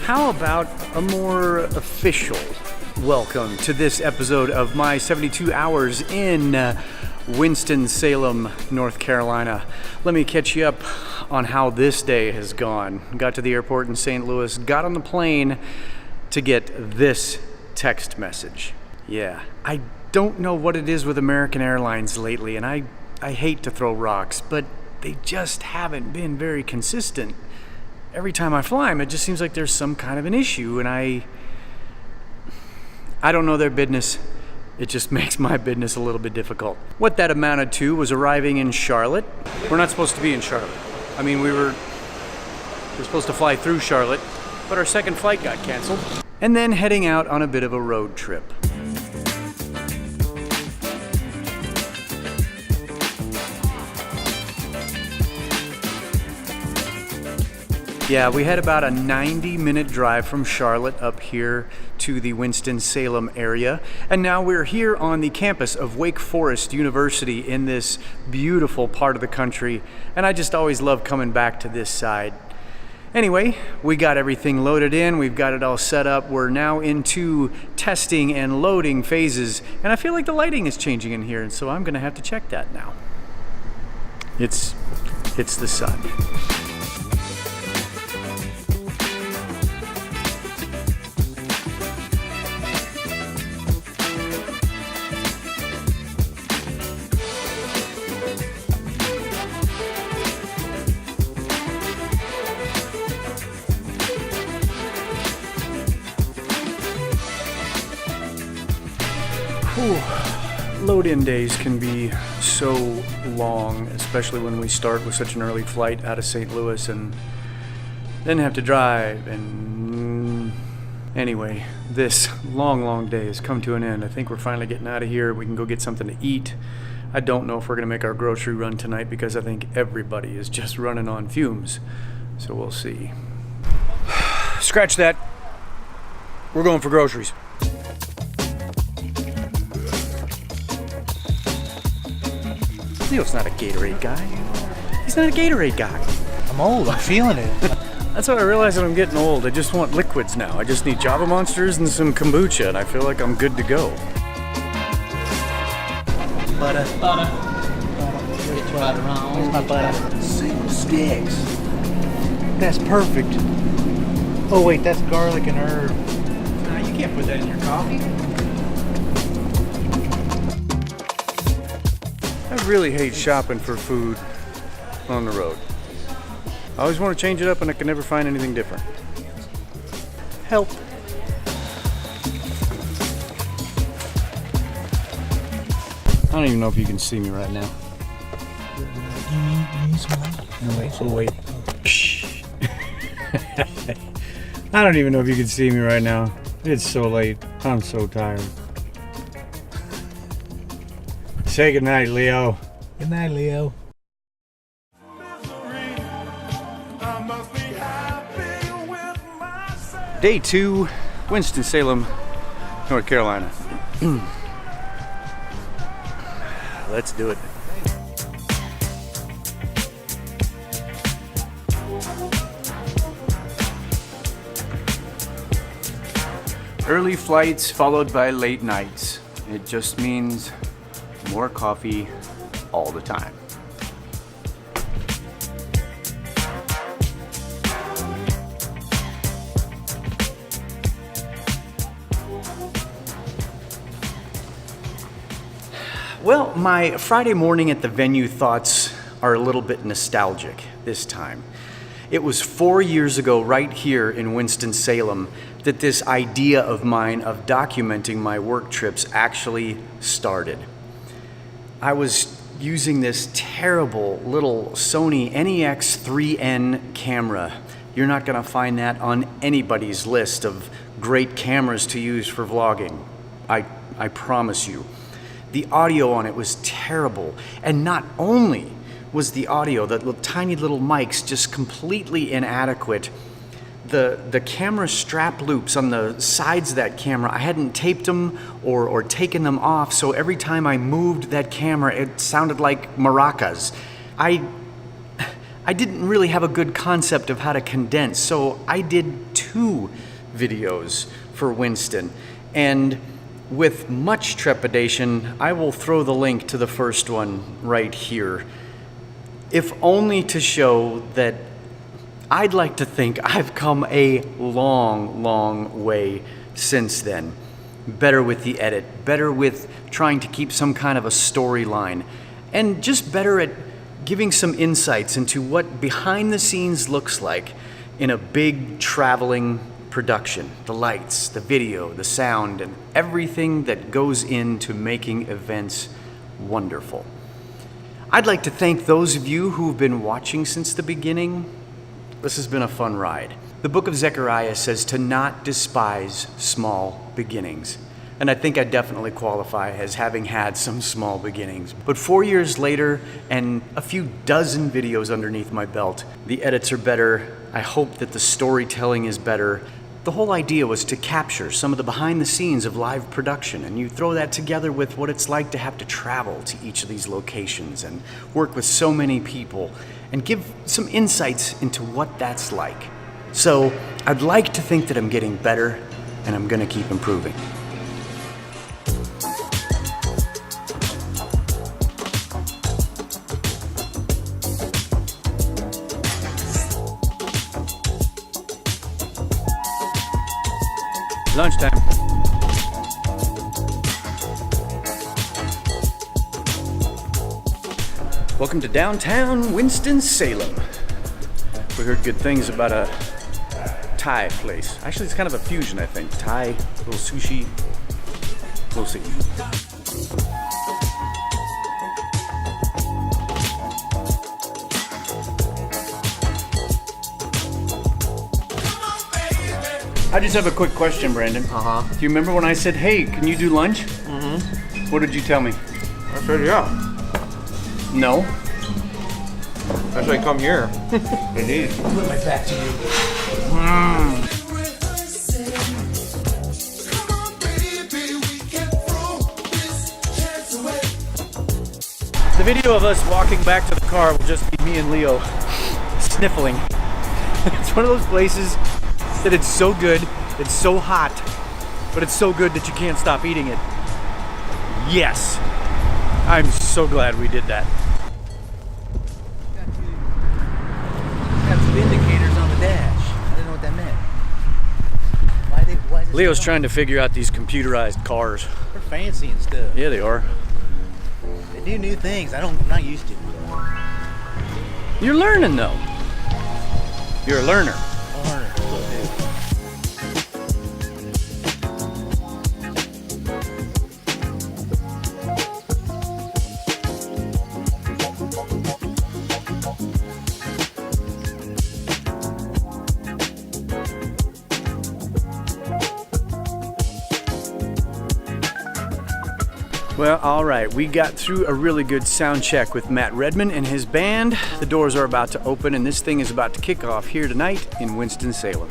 How about a more official welcome to this episode of my 72 hours in Winston-Salem, North Carolina. Let me catch you up on how this day has gone. Got to the airport in St. Louis, got on the plane to get this text message. Yeah, I don't know what it is with American Airlines lately, and I hate to throw rocks, but they just haven't been very consistent. Every time I fly them, it just seems like there's some kind of an issue, and I don't know their business. It just makes my business a little bit difficult. What that amounted to was arriving in Charlotte. We're not supposed to be in Charlotte. I mean, we're supposed to fly through Charlotte, but our second flight got canceled. And then heading out on a bit of a road trip. Yeah, we had about a 90-minute drive from Charlotte up here to the Winston-Salem area. And now we're here on the campus of Wake Forest University in this beautiful part of the country. And I just always love coming back to this side. Anyway, we got everything loaded in. We've got it all set up. We're now into testing and loading phases. And I feel like the lighting is changing in here. And so I'm gonna have to check that now. It's the sun. Load-in days can be so long, especially when we start with such an early flight out of St. Louis and then have to drive and... Anyway, this long day has come to an end. I think we're finally getting out of here. We can go get something to eat. I don't know if we're gonna make our grocery run tonight because I think everybody is just running on fumes. So we'll see. Scratch that. We're going for groceries. Leo's not a Gatorade guy. He's not a Gatorade guy. I'm old, I'm feeling it. That's how I realize that I'm getting old. I just want liquids now. I just need Java Monsters and some kombucha, and I feel like I'm good to go. Butter. Where's my butter? Single sticks. That's perfect. Oh wait, that's garlic and herb. Nah, you can't put that in your coffee. I really hate shopping for food on the road. I always want to change it up and I can never find anything different. Help. I don't even know if you can see me right now. You need some light. Oh wait. I don't even know if you can see me right now. It's so late. I'm so tired. Say goodnight, Leo. Good night, Leo. Day 2, Winston-Salem, North Carolina. Let's do it. Early flights followed by late nights. It just means more coffee all the time. Well, my Friday morning at the venue thoughts are a little bit nostalgic this time. It was 4 years ago right here in Winston-Salem that this idea of mine of documenting my work trips actually started. I was using this terrible little Sony NEX-3N camera. You're not gonna find that on anybody's list of great cameras to use for vlogging. I promise you. The audio on it was terrible, and not only was the audio, the tiny little mics, just completely inadequate, the camera strap loops on the sides of that camera, I hadn't taped them or taken them off, so every time I moved that camera, it sounded like maracas. I I didn't really have a good concept of how to condense, so I did 2 videos for Winston. And with much trepidation, I will throw the link to the first one right here, if only to show that I'd like to think I've come a long, long way since then. Better with the edit, better with trying to keep some kind of a storyline, and just better at giving some insights into what behind the scenes looks like in a big traveling production. The lights, the video, the sound, and everything that goes into making events wonderful. I'd like to thank those of you who've been watching since the beginning. This has been a fun ride. The book of Zechariah says to not despise small beginnings. And I think I definitely qualify as having had some small beginnings. But 4 years later, and a few dozen videos underneath my belt, the edits are better. I hope that the storytelling is better. The whole idea was to capture some of the behind the scenes of live production, and you throw that together with what it's like to have to travel to each of these locations and work with so many people and give some insights into what that's like. So I'd like to think that I'm getting better, and I'm gonna keep improving. Lunchtime. Welcome to downtown Winston-Salem. We heard good things about a Thai place. Actually, it's kind of a fusion, I think. Thai, little sushi. We'll see. I just have a quick question, Brandon. Do you remember when I said, hey, can you do lunch? Mm-hmm. What did you tell me? I said, yeah. No. I said, come here. Indeed. Put my back to you. The video of us walking back to the car will just be me and Leo sniffling. It's one of those places that it's so good, it's so hot, but it's so good that you can't stop eating it. Yes, I'm so glad we did that. Got some indicators on the dash. I didn't know what that meant. Why is this Leo's going trying to figure out these computerized cars. on? They're fancy and stuff. Yeah, they are. They do new things. I'm not used to. You're learning though. You're a learner. Well, all right, we got through a really good sound check with Matt Redman and his band. The doors are about to open and this thing is about to kick off here tonight in Winston-Salem.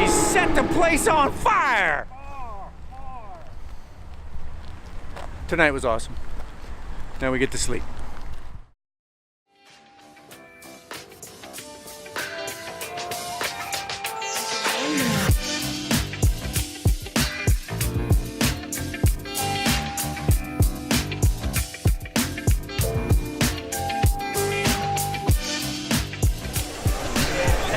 Set the place on fire! Tonight was awesome. Now we get to sleep.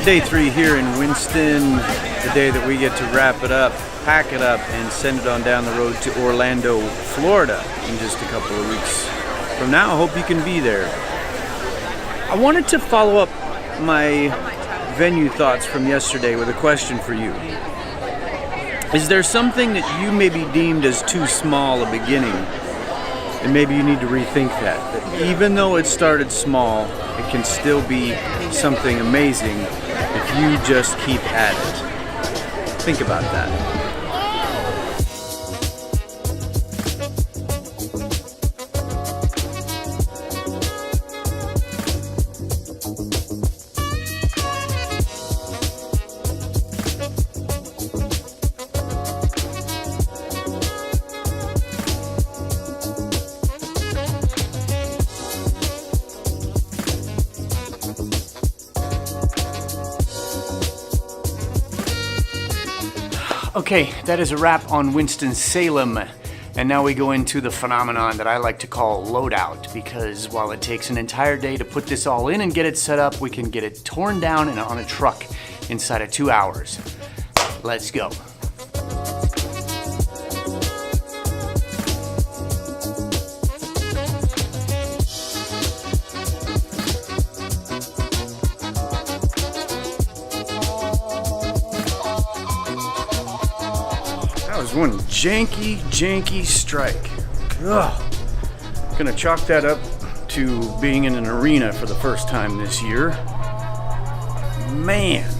Day 3 here in Winston, the day that we get to wrap it up, pack it up, and send it on down the road to Orlando, Florida in just a couple of weeks from now. I hope you can be there. I wanted to follow up my venue thoughts from yesterday with a question for you. Is there something that you maybe deemed as too small a beginning, and maybe you need to rethink that? That even though it started small, it can still be something amazing if you just keep at it. Think about that. Okay, that is a wrap on Winston-Salem. And now we go into the phenomenon that I like to call loadout, because while it takes an entire day to put this all in and get it set up, we can get it torn down and on a truck inside of 2 hours. Let's go. That was one janky strike. Ugh. Gonna chalk that up to being in an arena for the first time this year. Man.